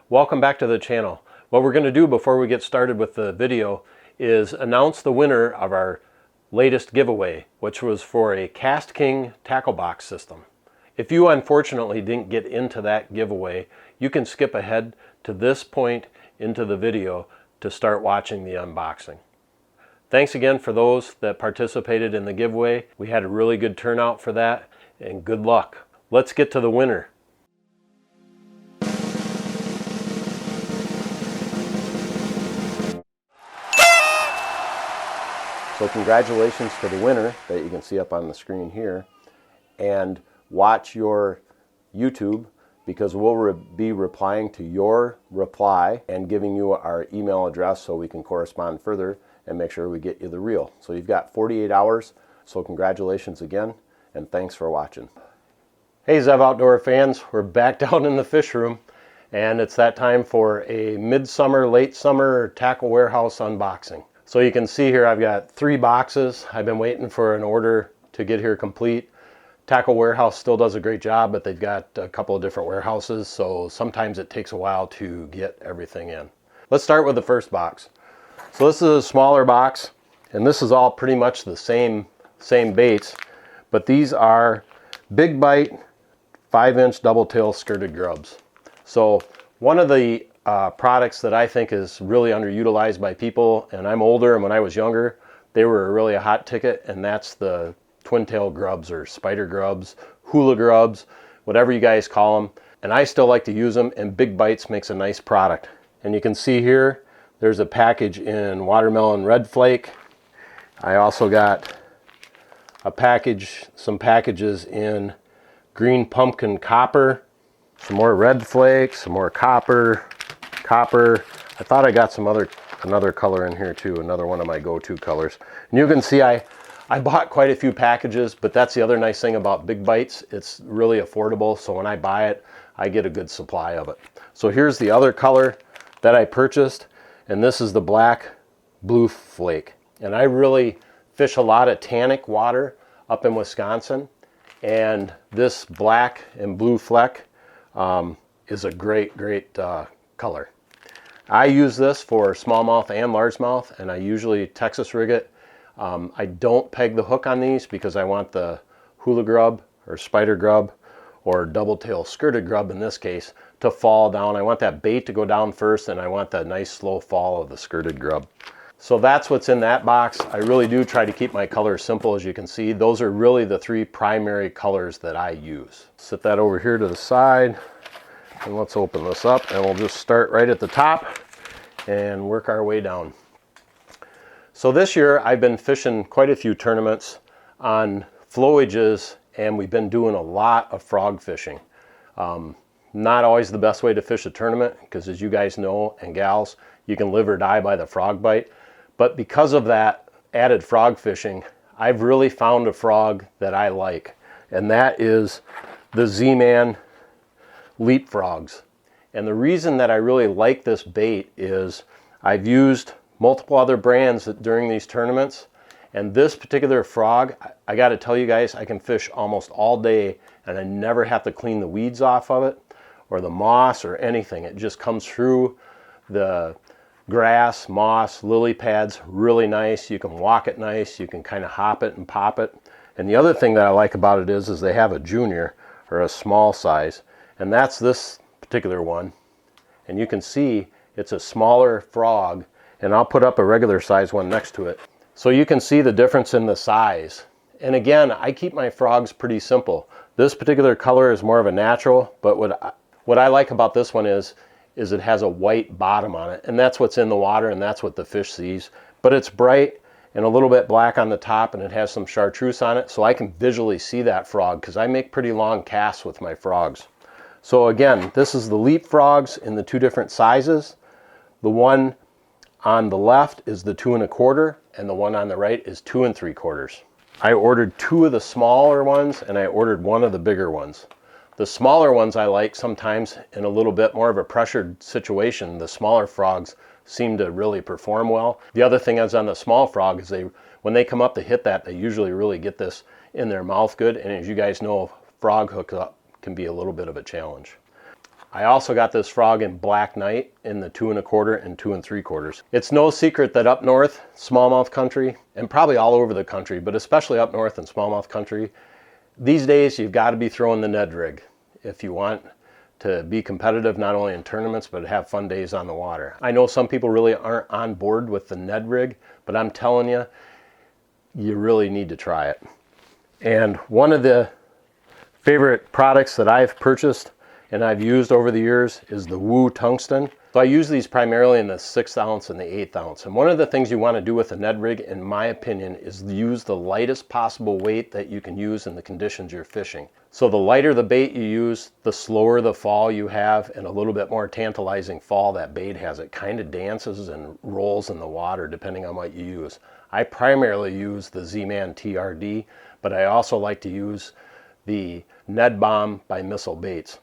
Welcome back to the channel. What we're going to do before we get started with the video is announce the winner of our latest giveaway, which was for a KastKing tackle box system. If you unfortunately didn't get into that giveaway, you can skip ahead to this point into the video to start watching the unboxing. Thanks again for those that participated in the giveaway. We had a really good turnout for that, and good luck. Let's get to the winner. So congratulations to the winner that you can see up on the screen here, and watch your YouTube because we'll be replying to your reply and giving you our email address so we can correspond further and make sure we get you the reel. So you've got 48 hours, so congratulations again, and thanks for watching. Hey Zev Outdoor fans, we're back down in the fish room, and it's that time for a midsummer, late summer Tackle Warehouse unboxing. So you can see here I've got 3 boxes. I've been waiting for an order to get here complete. Tackle Warehouse still does a great job, but they've got a couple of different warehouses, so sometimes it takes a while to get everything in. Let's start with the first box. So this is a smaller box, and this is all pretty much the same baits, but these are big bite 5-inch double tail skirted grubs. So one of the products that I think is really underutilized by people, and I'm older, and when I was younger they were really a hot ticket, and that's the twin tail grubs or spider grubs, hula grubs, whatever you guys call them. And I still like to use them, and Big Bites makes a nice product. And you can see here there's a package in watermelon red flake. I also got a package, some packages in green pumpkin copper, some more red flake, some more copper. I thought I got another color in here too, another one of my go-to colors. And you can see I bought quite a few packages, but that's the other nice thing about Big Bites. It's really affordable, so when I buy it, I get a good supply of it. So here's the other color that I purchased, and this is the black blue flake. And I really fish a lot of tannic water up in Wisconsin, and this black and blue fleck is a great color. I use this for smallmouth and largemouth, and I usually Texas rig it. I don't peg the hook on these because I want the hula grub or spider grub or double tail skirted grub in this case to fall down. I want that bait to go down first, and I want that nice slow fall of the skirted grub. So that's what's in that box. I really do try to keep my colors simple. As you can see, those are really the 3 primary colors that I use. Set that over here to the side, and let's open this up, and we'll just start right at the top and work our way down. So this year I've been fishing quite a few tournaments on flowages, and we've been doing a lot of frog fishing. Not always the best way to fish a tournament because, as you guys know and gals, you can live or die by the frog bite. But because of that added frog fishing, I've really found a frog that I like, and that is the Z-Man leapfrogs. And the reason that I really like this bait is I've used multiple other brands during these tournaments, and this particular frog, I got to tell you guys, I can fish almost all day and I never have to clean the weeds off of it or the moss or anything. It just comes through the grass, moss, lily pads really nice. You can walk it nice, you can kind of hop it and pop it. And the other thing that I like about it is they have a junior or a small size, and that's this particular one. And you can see it's a smaller frog, and I'll put up a regular size one next to it. So you can see the difference in the size. And again, I keep my frogs pretty simple. This particular color is more of a natural, but what I like about this one is it has a white bottom on it, and that's what's in the water, and that's what the fish sees. But it's bright and a little bit black on the top, and it has some chartreuse on it, so I can visually see that frog because I make pretty long casts with my frogs. So again, this is the leapfrogs in the 2 different sizes. The one on the left is the 2 1/4, and the one on the right is 2 3/4. I ordered 2 of the smaller ones, and I ordered 1 of the bigger ones. The smaller ones I like sometimes in a little bit more of a pressured situation. The smaller frogs seem to really perform well. The other thing is on the small frog is when they come up to hit that, they usually really get this in their mouth good. And as you guys know, frog hook up can be a little bit of a challenge. I also got this frog in Black Knight in the 2 1/4 and 2 3/4. It's no secret that up north, smallmouth country, and probably all over the country, but especially up north in smallmouth country, these days you've got to be throwing the Ned rig if you want to be competitive not only in tournaments but have fun days on the water. I know some people really aren't on board with the Ned rig, but I'm telling you, you really need to try it. And one of the favorite products that I've purchased and I've used over the years is the Woo Tungsten. So I use these primarily in the 6 ounce and the 8 ounce. And one of the things you want to do with a Ned rig, in my opinion, is use the lightest possible weight that you can use in the conditions you're fishing. So the lighter the bait you use, the slower the fall you have, and a little bit more tantalizing fall that bait has. It kind of dances and rolls in the water depending on what you use. I primarily use the Z-Man TRD, but I also like to use the Ned Bomb by Missile Baits.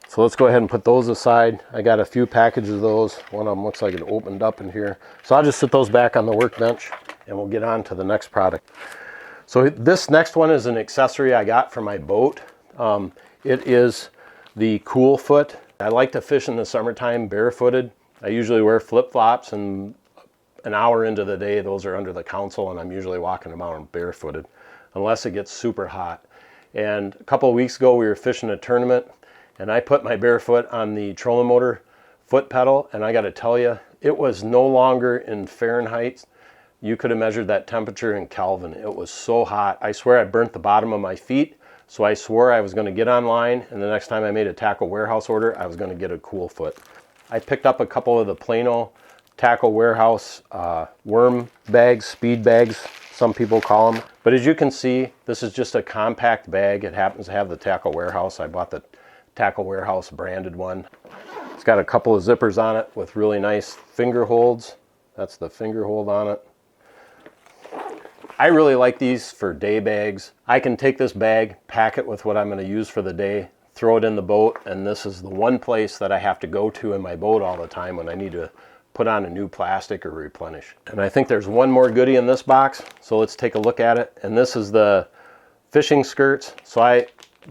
So let's go ahead and put those aside. I got a few packages of those. One of them looks like it opened up in here. So I'll just sit those back on the workbench and we'll get on to the next product. So this next one is an accessory I got for my boat. It is the Cool Foot. I like to fish in the summertime barefooted. I usually wear flip-flops, and an hour into the day those are under the console and I'm usually walking around barefooted unless it gets super hot. And a couple of weeks ago we were fishing a tournament and I put my barefoot on the trolling motor foot pedal, and I got to tell you, it was no longer in Fahrenheit. You could have measured that temperature in Kelvin. It was so hot. I swear I burnt the bottom of my feet, so I swore I was going to get online, and the next time I made a Tacklewarehouse order, I was going to get a Cool Foot. I picked up a couple of the Plano Tacklewarehouse worm bags, speed bags, some people call them. But as you can see, this is just a compact bag. It happens to have the Tacklewarehouse. I bought the Tacklewarehouse branded one. It's got a couple of zippers on it with really nice finger holds. That's the finger hold on it. I really like these for day bags. I can take this bag, pack it with what I'm going to use for the day, throw it in the boat, and this is the one place that I have to go to in my boat all the time when I need to put on a new plastic or replenish. And I think there's one more goodie in this box, so let's take a look at it. And this is the fishing skirts. So I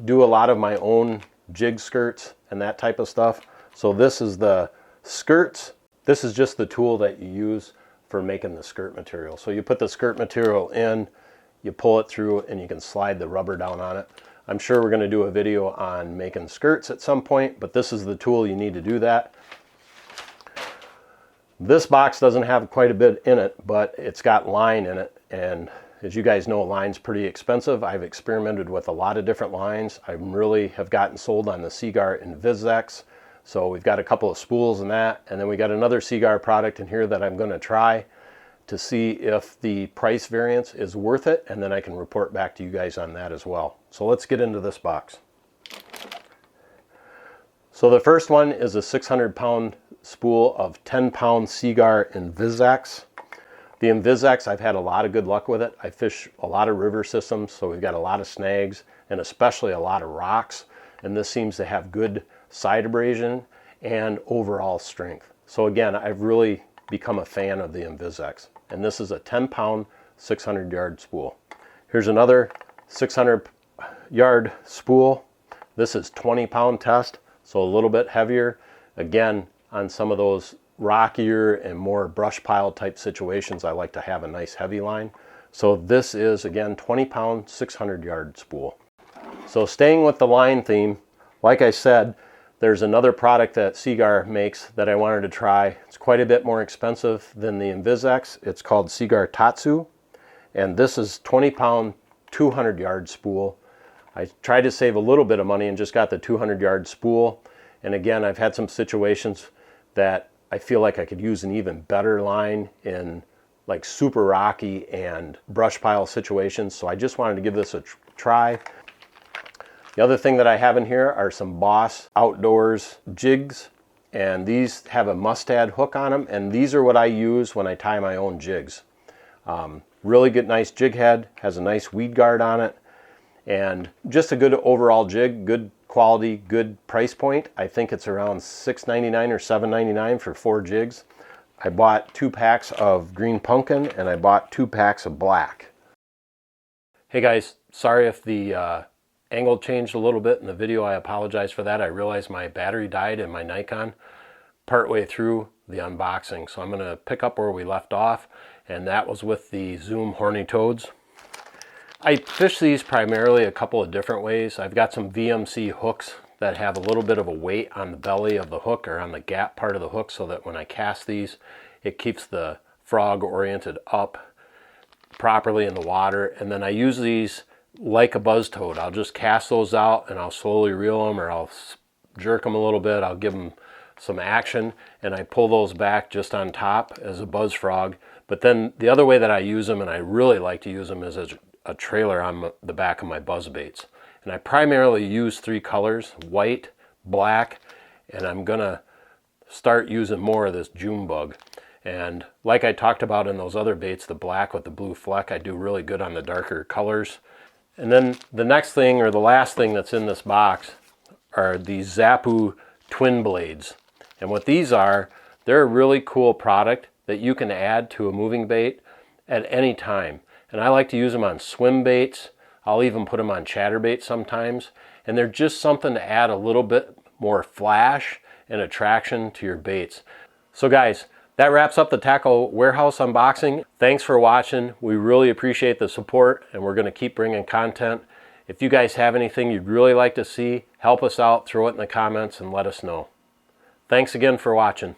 do a lot of my own jig skirts and that type of stuff. So this is the skirts. This is just the tool that you use for making the skirt material. So you put the skirt material in, you pull it through, and you can slide the rubber down on it. I'm sure we're going to do a video on making skirts at some point, but this is the tool you need to do that. This box doesn't have quite a bit in it, but it's got line in it, and as you guys know, line's pretty expensive. I've experimented with a lot of different lines. I really have gotten sold on the Seaguar Invisex. So we've got a couple of spools in that, and then we got another Seaguar product in here that I'm going to try to see if the price variance is worth it, and then I can report back to you guys on that as well. So let's get into this box. So the first one is a 600-pound spool of 10-pound Seaguar Invisex. The Invisex, I've had a lot of good luck with it. I fish a lot of river systems, so we've got a lot of snags and especially a lot of rocks. And this seems to have good side abrasion and overall strength. So again, I've really become a fan of the Invisex. And this is a 10-pound, 600-yard spool. Here's another 600-yard spool. This is 20-pound test, so a little bit heavier. Again, on some of those rockier and more brush pile type situations, I like to have a nice heavy line. So this is, again, 20-pound, 600-yard spool. So staying with the line theme, like I said, there's another product that Seaguar makes that I wanted to try. It's quite a bit more expensive than the Invisex. It's called Seaguar Tatsu, and this is 20-pound, 200-yard spool. I tried to save a little bit of money and just got the 200-yard spool. And again, I've had some situations that I feel like I could use an even better line in like super rocky and brush pile situations. So I just wanted to give this a try. The other thing that I have in here are some Boss Outdoors jigs, and these have a mustad hook on them, and these are what I use when I tie my own jigs. Really good, nice jig head, has a nice weed guard on it, and just a good overall jig, good quality, good price point. I think it's around $6.99 or $7.99 for 4 jigs. I bought 2 packs of green pumpkin and I bought 2 packs of black. Hey guys, sorry if the angle changed a little bit in the video. I apologize for that. I realized my battery died in my Nikon partway through the unboxing. So I'm going to pick up where we left off, and that was with the Zoom Horny Toads. I fish these primarily a couple of different ways. I've got some VMC hooks that have a little bit of a weight on the belly of the hook or on the gap part of the hook, so that when I cast these, it keeps the frog oriented up properly in the water. And then I use these like a buzz toad. I'll just cast those out and I'll slowly reel them, or I'll jerk them a little bit. I'll give them some action and I pull those back just on top as a buzz frog. But then the other way that I use them, and I really like to use them, is as a trailer on the back of my buzz baits. And I primarily use 3 colors, white, black, and I'm gonna start using more of this June bug. And like I talked about in those other baits, the black with the blue fleck, I do really good on the darker colors. And then the next thing, or the last thing that's in this box, are these Zappu twin blades. And what these are, they're a really cool product that you can add to a moving bait at any time. And I like to use them on swim baits. I'll even put them on chatterbait sometimes. And they're just something to add a little bit more flash and attraction to your baits. So guys, that wraps up the Tacklewarehouse unboxing. Thanks for watching. We really appreciate the support, and we're going to keep bringing content. If you guys have anything you'd really like to see, help us out, throw it in the comments and let us know. Thanks again for watching.